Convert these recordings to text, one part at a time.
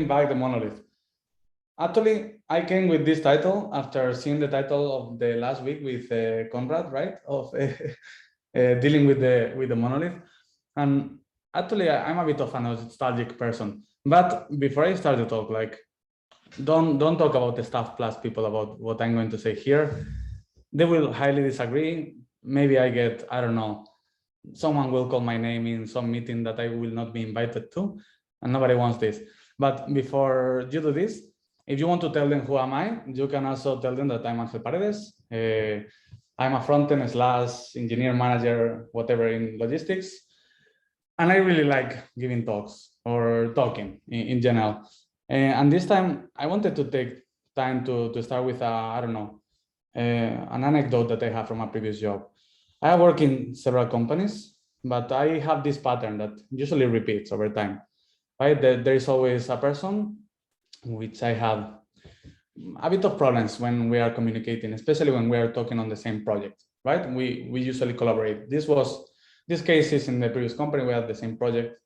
bring back the monolith. Actually, I came with this title after seeing the title of the last week with Conrad, right? Of dealing with the monolith. And actually, I'm a bit of a nostalgic person. But before I start to talk, like, don't talk about the stuff plus people about what I'm going to say here. They will highly disagree. Maybe I get, I don't know, someone will call my name in some meeting that I will not be invited to, and nobody wants this. But before you do this, if you want to tell them who am I, you can also tell them that I'm Angel Paredes. I'm a front-end / engineer manager, whatever, in logistics. And I really like giving talks or talking in general. And this time I wanted to take time to start with, I don't know, an anecdote that I have from a previous job. I work in several companies, but I have this pattern that usually repeats over time, right? There is always a person which I have a bit of problems when we are communicating, especially when we are talking on the same project, right? We usually collaborate. This case is in the previous company, we had the same project,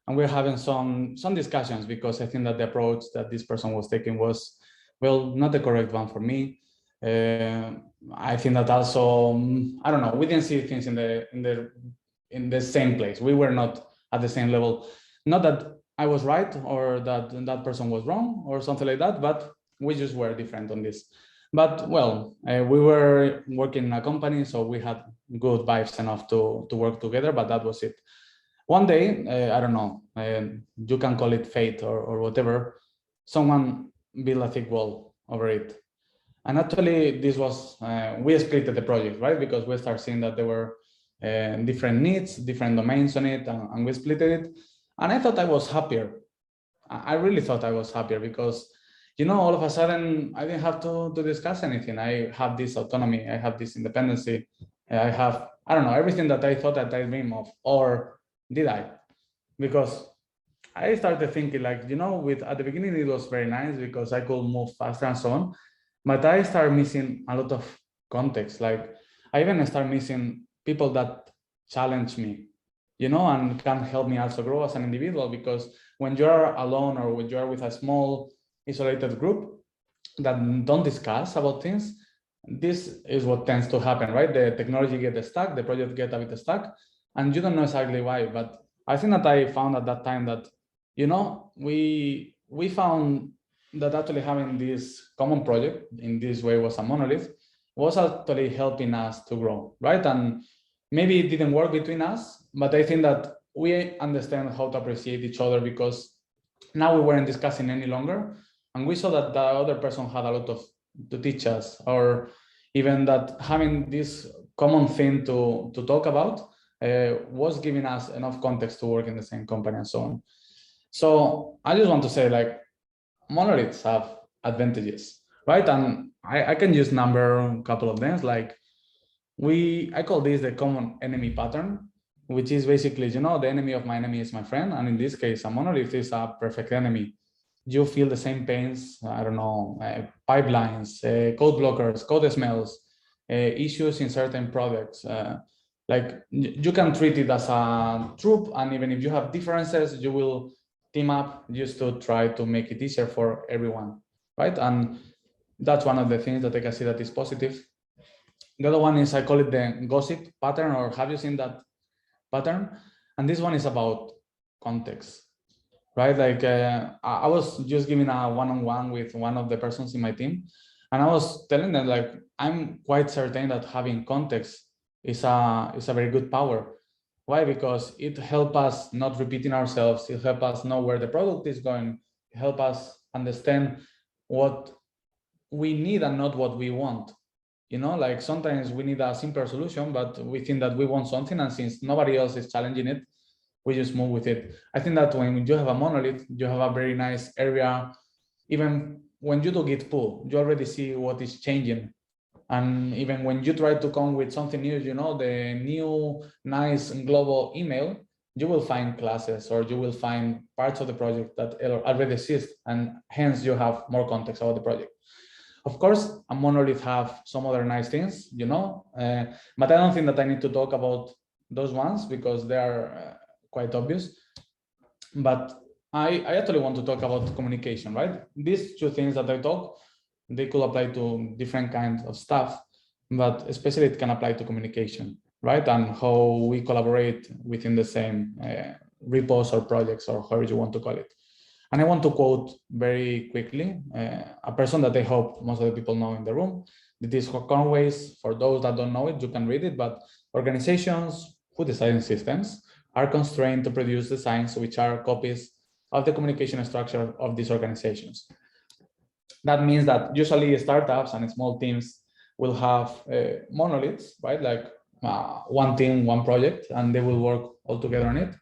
and we're having some discussions because I think that the approach that this person was taking was, well, not the correct one for me. I think that also, I don't know, we didn't see things in the same place. We were not at the same level. Not that I was right or that person was wrong or something like that, but we just were different on this. But well, we were working in a company, so we had good vibes enough to work together, but that was it. One day, I don't know, you can call it fate or whatever, someone built a thick wall over it. And actually, this was, we split the project, right? Because we started seeing that there were different needs, different domains on it, and we split it. And I thought I was happier. I really thought I was happier because, you know, all of a sudden, I didn't have to discuss anything. I have this autonomy, I have this independency, I have, I don't know, everything that I thought that I dreamed of, or did I? Because I started thinking like, you know, at the beginning, it was very nice because I could move faster and so on. But I started missing a lot of context. Like I even started missing people that challenge me, you know, and can help me also grow as an individual. Because when you're alone or when you're with a small isolated group that don't discuss about things, this is what tends to happen, right? The technology gets stuck, the project gets a bit stuck, and you don't know exactly why. But I think that I found at that time that, you know, we found that actually having this common project in this way was a monolith was actually helping us to grow, right? And maybe it didn't work between us, but I think that we understand how to appreciate each other because now we weren't discussing any longer, and we saw that the other person had a lot to teach us, or even that having this common thing to talk about was giving us enough context to work in the same company and so on. So I just want to say, like, monoliths have advantages, right? And I can just number a couple of them. Like I call this the common enemy pattern, which is basically, you know, the enemy of my enemy is my friend. And in this case, a monolith is a perfect enemy. You feel the same pains, I don't know, pipelines, code blockers, code smells, issues in certain products. Like you can treat it as a troop, and even if you have differences, you will team up just to try to make it easier for everyone, right? And that's one of the things that I can see that is positive. The other one is, I call it the gossip pattern, or have you seen that pattern? And this one is about context, right? Like I was just giving a one-on-one with one of the persons in my team, and I was telling them, like, I'm quite certain that having context is a very good power. Why? Because it helps us not repeating ourselves. It helps us know where the product is going. It helps us understand what we need and not what we want. You know, like sometimes we need a simpler solution, but we think that we want something, and since nobody else is challenging it, we just move with it. I think that when you have a monolith, you have a very nice area. Even when you do git pull, you already see what is changing. And even when you try to come with something new, you know, the new nice Glovo email, you will find classes, or you will find parts of the project that already exist, and hence you have more context about the project. Of course, a monolith have some other nice things, you know, but I don't think that I need to talk about those ones because they are quite obvious. But I actually want to talk about communication, right? These two things that I talk, they could apply to different kinds of stuff, but especially it can apply to communication, right? And how we collaborate within the same repos or projects or however you want to call it. And I want to quote very quickly a person that I hope most of the people know in the room. It is Conway's. For those that don't know it, you can read it, but organizations who design systems are constrained to produce designs which are copies of the communication structure of these organizations. That means that usually startups and small teams will have monoliths, right? Like one team, one project, and they will work all together on it.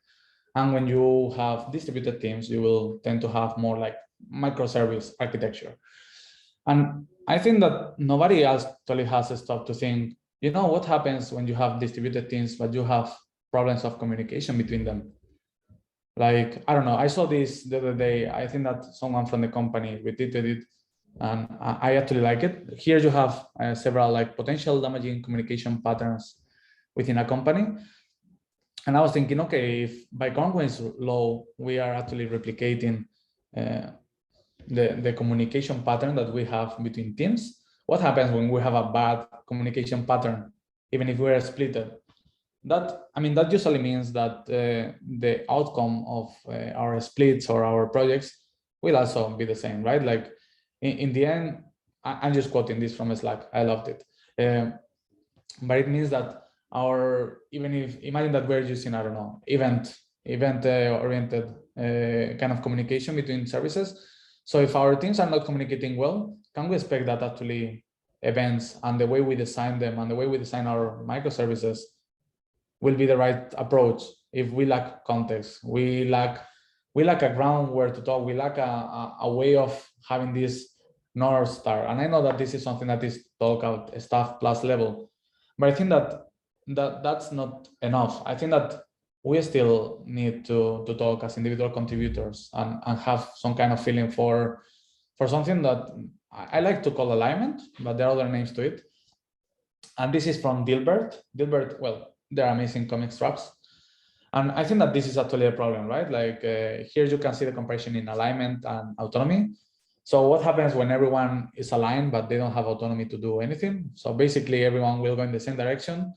And when you have distributed teams, you will tend to have more like microservice architecture. And I think that nobody else actually has stopped to think, you know, what happens when you have distributed teams, but you have problems of communication between them? Like, I don't know, I saw this the other day. I think that someone from the company retweeted it, and I actually like it. Here you have several like potential damaging communication patterns within a company. And I was thinking, okay, if by Conway's law, we are actually replicating the communication pattern that we have between teams, what happens when we have a bad communication pattern, even if we're splitted? That usually means that the outcome of our splits or our projects will also be the same, right? Like in the end, I'm just quoting this from Slack. I loved it. But it means that even if, imagine that we're using, I don't know, event oriented kind of communication between services. So if our teams are not communicating well, can we expect that actually events and the way we design them and the way we design our microservices will be the right approach? If we lack context, we lack a ground where to talk, we lack a way of having this North Star. And I know that this is something that is talked at staff plus level, but I think that's not enough. I think that we still need to talk as individual contributors and have some kind of feeling for something that I like to call alignment, but there are other names to it. And this is from Dilbert. Dilbert, well, they're amazing comic strips. And I think that this is actually a problem, right? Like here you can see the comparison in alignment and autonomy. So what happens when everyone is aligned, but they don't have autonomy to do anything? So basically everyone will go in the same direction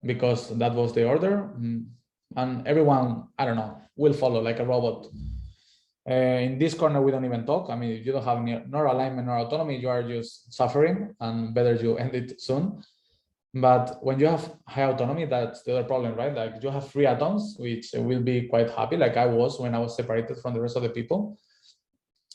because that was the order. And everyone, I don't know, will follow like a robot. In this corner, we don't even talk. I mean, if you don't have nor alignment nor autonomy, you are just suffering, and better you end it soon. But when you have high autonomy, that's the other problem, right? Like you have free atoms, which will be quite happy, like I was when I was separated from the rest of the people.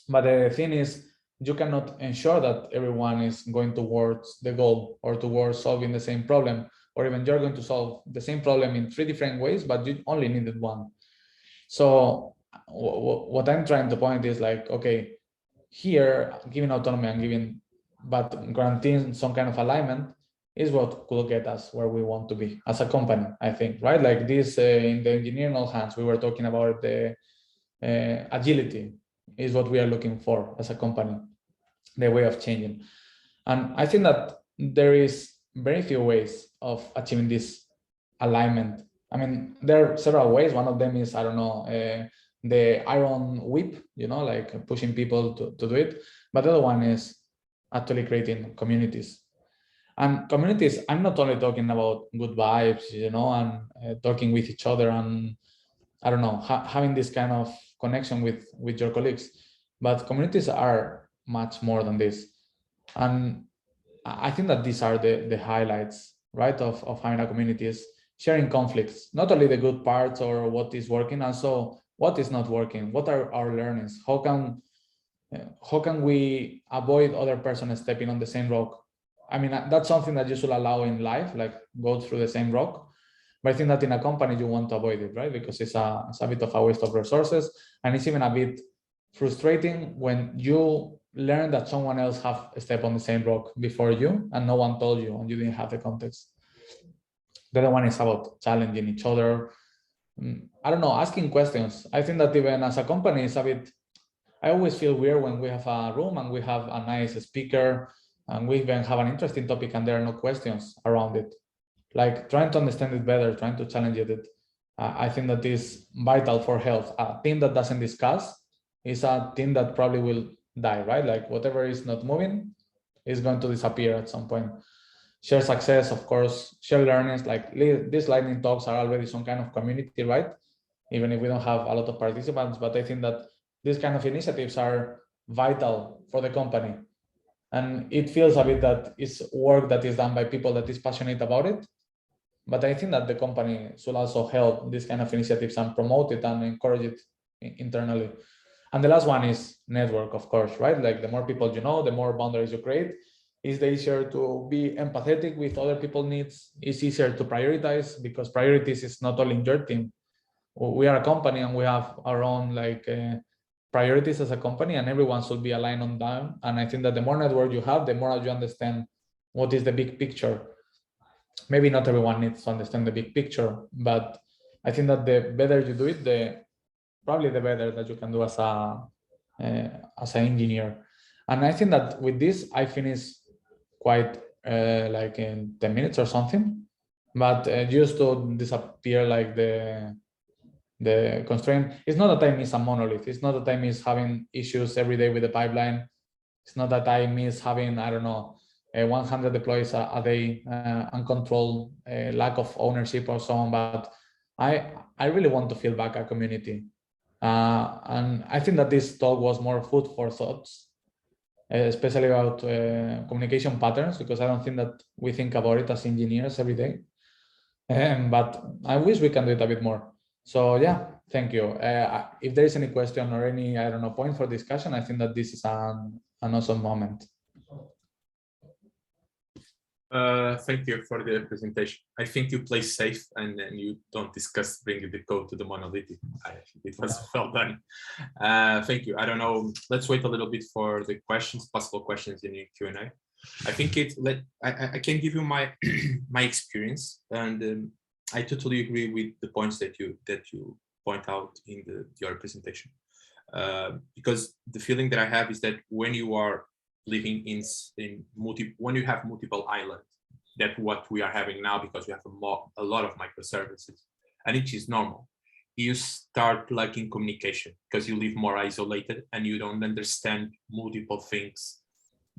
But the thing is, you cannot ensure that everyone is going towards the goal or towards solving the same problem, or even you're going to solve the same problem in 3 different ways, but you only needed one. So what I'm trying to point is like, okay, here giving autonomy and but granting some kind of alignment is what could get us where we want to be as a company, I think, right? Like this in the engineering all hands, we were talking about the agility is what we are looking for as a company, the way of changing. And I think that there is very few ways of achieving this alignment. I mean, there are several ways. One of them is, I don't know, the iron whip, like pushing people to do it. But the other one is actually creating communities. And communities, I'm not only talking about good vibes, and talking with each other and, I don't know, having this kind of connection with your colleagues. But communities are much more than this. And I think that these are the highlights, right, of having a community is sharing conflicts, not only the good parts or what is working, also what is not working, what are our learnings, how can we avoid other person stepping on the same rock. I mean, that's something that you should allow in life, like go through the same rock. But I think that in a company, you want to avoid it, right? Because it's a bit of a waste of resources. And it's even a bit frustrating when you learn that someone else have stepped on the same rock before you and no one told you and you didn't have the context. The other one is about challenging each other. I don't know, asking questions. I think that even as a company, it's a bit, I always feel weird when we have a room and we have a nice speaker and we even have an interesting topic and there are no questions around it. Like trying to understand it better, trying to challenge it. I think that is vital for health. A team that doesn't discuss is a team that probably will die, right? Like whatever is not moving is going to disappear at some point. Share success, of course, share learnings, like these lightning talks are already some kind of community, right? Even if we don't have a lot of participants, but I think that these kind of initiatives are vital for the company. And it feels a bit that it's work that is done by people that is passionate about it. But I think that the company should also help these kind of initiatives and promote it and encourage it internally. And the last one is network, of course, right? Like the more people you know, the more boundaries you create. It's easier to be empathetic with other people's needs. It's easier to prioritize because priorities is not only in your team. We are a company and we have our own priorities as a company, and everyone should be aligned on them. And I think that the more network you have, the more you understand what is the big picture. Maybe not everyone needs to understand the big picture, but I think that the better you do it, probably the better that you can do as an engineer. And I think that with this, I finished quite like in 10 minutes or something, but just to disappear like the constraint. It's not that I miss a monolith. It's not that I miss having issues every day with the pipeline. It's not that I miss having, I don't know, 100 deploys a day, uncontrolled lack of ownership or so on. But I really want to feel back a community. And I think that this talk was more food for thoughts, especially about communication patterns, because I don't think that we think about it as engineers every day. But I wish we can do it a bit more. So yeah, thank you. If there is any question or any, I don't know, point for discussion, I think that this is an awesome moment. Thank you for the presentation. I think you play safe and then you don't discuss bringing the code to the monolithic. I think it was well done. Thank you. I don't know. Let's wait a little bit for the questions, possible questions in your Q&A. I think I can give you my my experience, and I totally agree with the points that you point out in your presentation. Because the feeling that I have is that when you are living when you have multiple islands, that's what we are having now, because we have a lot of microservices, and it is normal. You start lacking communication because you live more isolated and you don't understand multiple things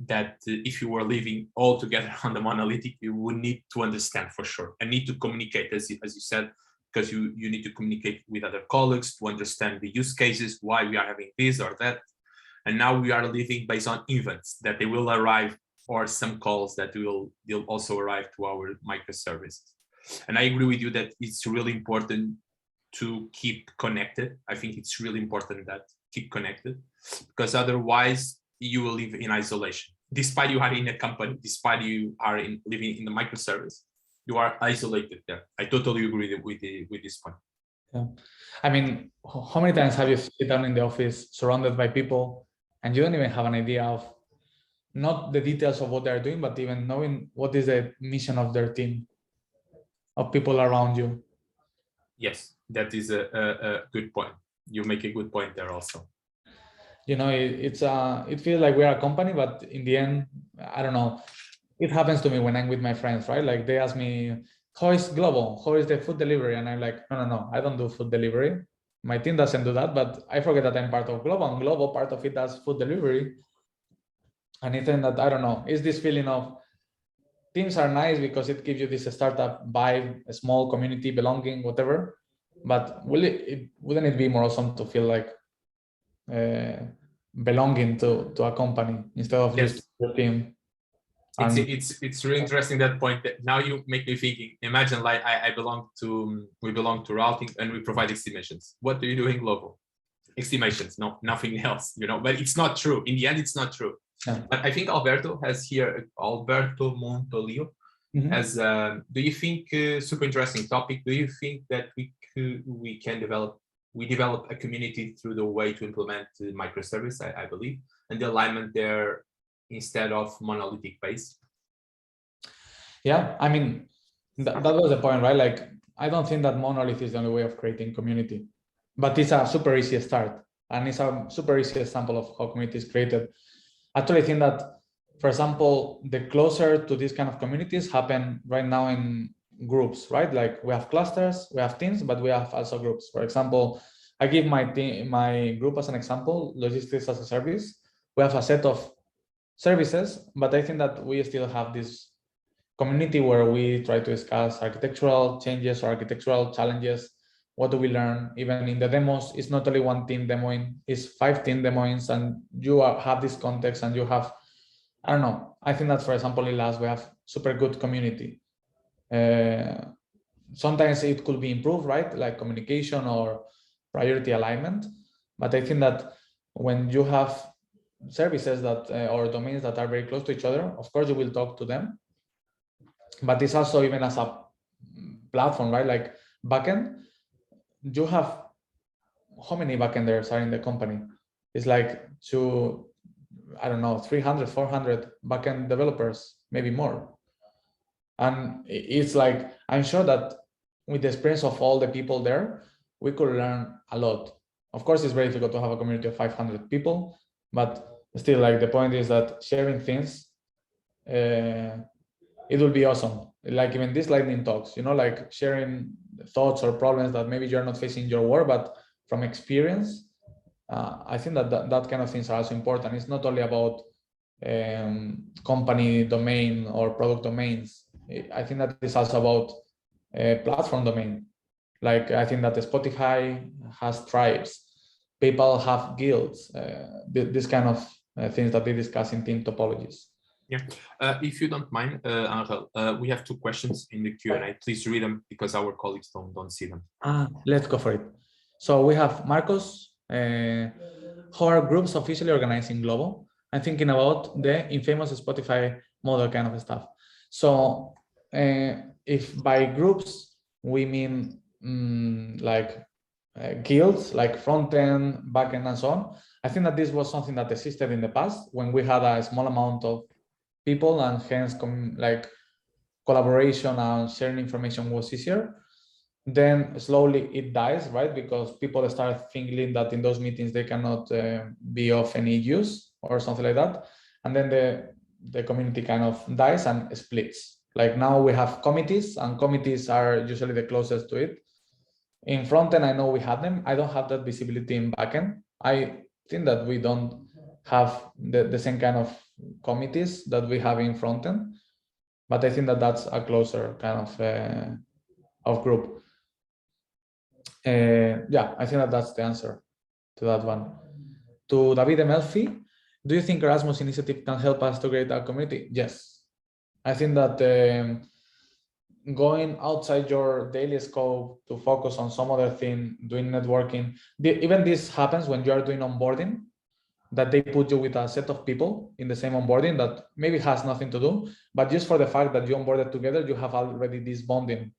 that if you were living all together on the monolithic, you would need to understand for sure and need to communicate, as you said, because you need to communicate with other colleagues to understand the use cases, why we are having this or that. And now we are living based on events that they will arrive, or some calls that they'll also arrive to our microservices. And I agree with you that it's really important to keep connected. I think it's really important that keep connected, because otherwise you will live in isolation. Despite you are in a company, despite you are living in the microservice, you are isolated there. I totally agree with this point. Yeah. I mean, how many times have you sit down in the office surrounded by people and you don't even have an idea of not the details of what they're doing, but even knowing what is the mission of their team, of people around you? Yes, that is a good point. You make a good point there also. You know, it feels like we are a company, but in the end, I don't know. It happens to me when I'm with my friends, right? Like they ask me, how is Glovo? How is the food delivery? And I'm like, no, I don't do food delivery. My team doesn't do that, but I forget that I'm part of Glovo, and Glovo, part of it does food delivery. And it's that, I don't know, is this feeling of teams are nice because it gives you this startup vibe, a small community, belonging, whatever. But wouldn't it be more awesome to feel like belonging to a company instead of just your team? It's really interesting, that point. That now you make me thinking. Imagine like we belong to routing and we provide estimations. What do you do in Glovo? Estimations, no, nothing else, you know. But it's not true. In the end, it's not true. Yeah. But I think Alberto Montolio has. Do you think super interesting topic? Do you think that we develop a community through the way to implement microservice? I believe, and the alignment there, instead of monolithic base? Yeah, I mean, that was the point, right? Like, I don't think that monolith is the only way of creating community, but it's a super easy start, and it's a super easy example of how community is created. I actually think that, for example, the closer to these kind of communities happen right now in groups, right? Like we have clusters, we have teams, but we have also groups. For example, I give my group as an example, logistics as a service. We have a set of services, but I think that we still have this community where we try to discuss architectural changes or architectural challenges. What do we learn? Even in the demos, it's not only one team demoing, it's 5 team demoing, and you have this context and you have, I don't know. I think that, for example, in LAS, we have super good community. Sometimes it could be improved, right? Like communication or priority alignment. But I think that when you have services that or domains that are very close to each other, of course you will talk to them. But it's also even as a platform, right? Like backend, you have how many backenders are in the company? It's like I don't know, 300, 400 backend developers, maybe more. And it's like, I'm sure that with the experience of all the people there, we could learn a lot. Of course, it's very difficult to have a community of 500 people, but still, like, the point is that sharing things, it will be awesome. Like even these lightning talks, like sharing thoughts or problems that maybe you're not facing in your work, but from experience. I think that kind of things are also important. It's not only about company domain or product domains. I think that it's also about platform domain. Like I think that Spotify has tribes, PayPal have guilds, this kind of things that they discuss in team topologies. Yeah, if you don't mind, Angel, we have 2 questions in the Q&A. Please read them because our colleagues don't see them. Let's go for it. So we have Marcos. How are groups officially organized in Glovo? I'm thinking about the infamous Spotify model kind of stuff. So if by groups we mean like guilds, like front end, back end, and so on, I think that this was something that existed in the past when we had a small amount of people, and hence like collaboration and sharing information was easier. Then slowly it dies, right? Because people start thinking that in those meetings they cannot be of any use or something like that. And then the community kind of dies and splits. Like now we have committees, and committees are usually the closest to it. In front end, I know we have them. I don't have that visibility in backend. I think that we don't have the same kind of committees that we have in front end, but I think that that's a closer kind of group. Yeah, I think that that's the answer to that one. To David Melfi, do you think Erasmus initiative can help us to create a community? Yes. I think that going outside your daily scope to focus on some other thing, doing networking, even this happens when you are doing onboarding, that they put you with a set of people in the same onboarding that maybe has nothing to do, but just for the fact that you onboarded together, you have already this bonding.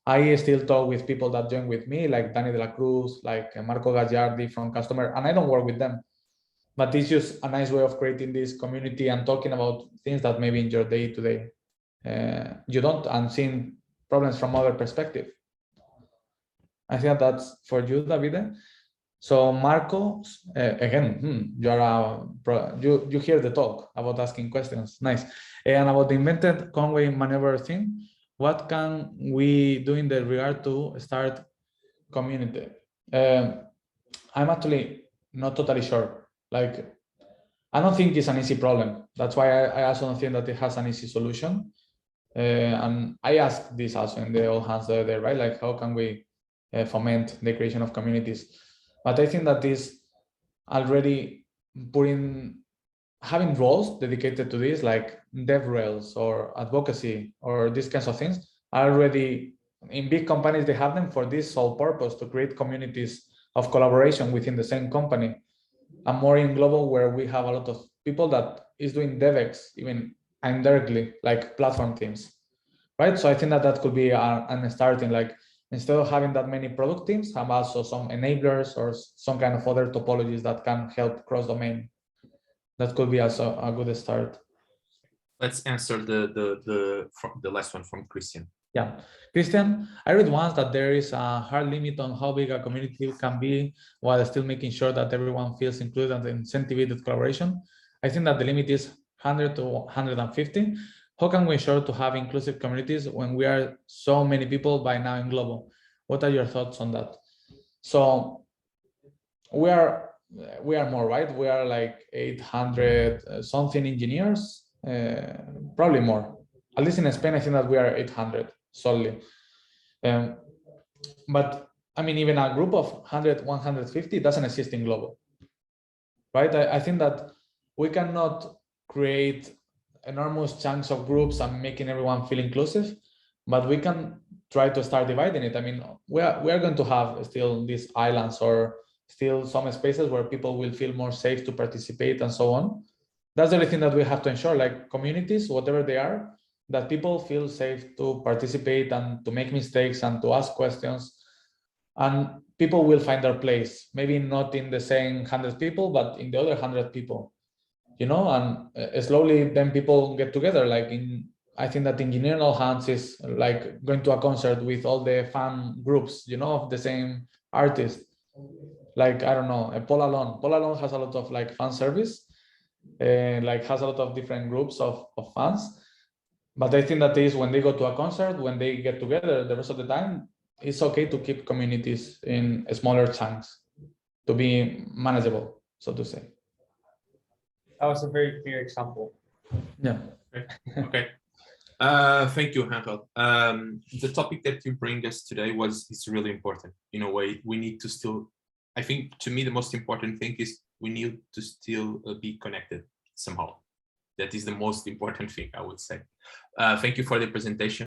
I still talk with people that join with me, like Danny de la Cruz, like Marco Gagliardi from customer, and I don't work with them. But it's just a nice way of creating this community and talking about things that maybe in your day-to-day you don't, and seeing problems from other perspective. I think that's for you, Davide. So Marco, again, you hear the talk about asking questions. Nice. And about the invented Conway maneuver thing, what can we do in the regard to start community? I'm actually not totally sure. Like, I don't think it's an easy problem. That's why I also don't think that it has an easy solution. And I asked this also in the all hands there, right? Like, how can we foment the creation of communities? But I think that this already having roles dedicated to this, like DevRels or advocacy or these kinds of things, are already in big companies. They have them for this sole purpose, to create communities of collaboration within the same company. And more in global, where we have a lot of people that is doing DevX even indirectly, like platform teams, right? So I think that could be an starting, like, instead of having that many product teams, have also some enablers or some kind of other topologies that can help cross-domain. That could be also a good start. Let's answer the last one from Christian. Yeah, Christian, I read once that there is a hard limit on how big a community can be while still making sure that everyone feels included and incentivized collaboration. I think that the limit is 100 to 150. How can we ensure to have inclusive communities when we are so many people by now in Glovo? What are your thoughts on that? So we are more, right? We are like 800 something engineers, probably more. At least in Spain, I think that we are 800 solely. But I mean, even a group of 100, 150 doesn't exist in Glovo, right? I think that we cannot create enormous chunks of groups and making everyone feel inclusive, but we can try to start dividing it. I mean, we are going to have still these islands or still some spaces where people will feel more safe to participate and so on. That's the only thing that we have to ensure, like communities, whatever they are, that people feel safe to participate and to make mistakes and to ask questions. And people will find their place, maybe not in the same 100 people, but in the other 100 people, you know, and slowly then people get together. Like I think that engineering all hands is like going to a concert with all the fan groups, you know, of the same artist. Like, I don't know, Paul Alone has a lot of like fan service, like has a lot of different groups of fans. But I think that is when they go to a concert, when they get together, the rest of the time, it's okay to keep communities in smaller chunks to be manageable, so to say. That was a very clear example. Yeah. Okay. Thank you, Angel. The topic that you bring us today is really important. In a way, we need to still, I think to me, the most important thing is we need to still be connected somehow. That is the most important thing, I would say. Thank you for the presentation.